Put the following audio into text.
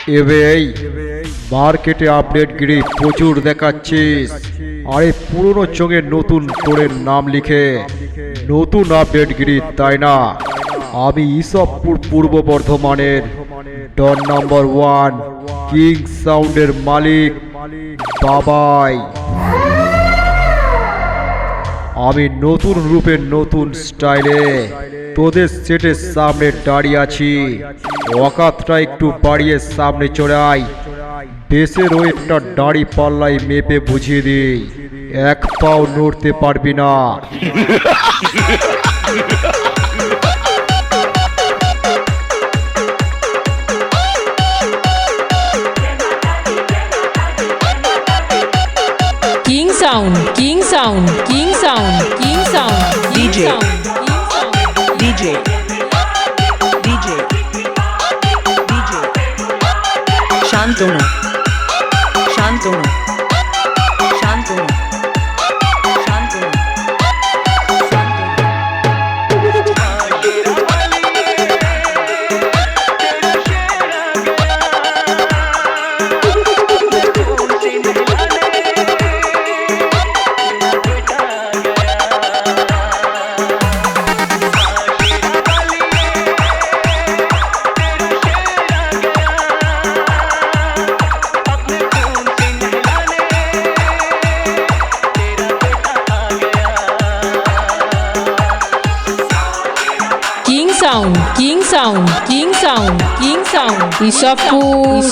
এবে এই মার্কেটে আপডেটগিরি প্রচুর দেখাচ্ছিস। আরে পুরনো চোঙে নতুন করে নাম লিখে নতুন আপডেটগিরি, তাই না? আমি ইসবপুর পূর্ব বর্ধমানের ডন নাম্বার 1 কিং সাউন্ডের মালিক বাবাই। আমি নতুন রূপে নতুন স্টাইলে তোদের সেটের সামনে দাঁড়িয়ে আছি। অকাতটা একটু বাড়িয়ে সামনে চড়াই, দেশের ওয়েটটা দাঁড়ি পাল্লাই মেপে বুঝিয়ে দিই, এক পাও নড়তে পারবি না। King Sound, King Sound, King Sound, King Sound, DJ. DJ, DJ, DJ, Shantanu, Shantanu, Shantanu, Shantanu, King Sound, King Sound, King Sound, King Sound, Isabpur.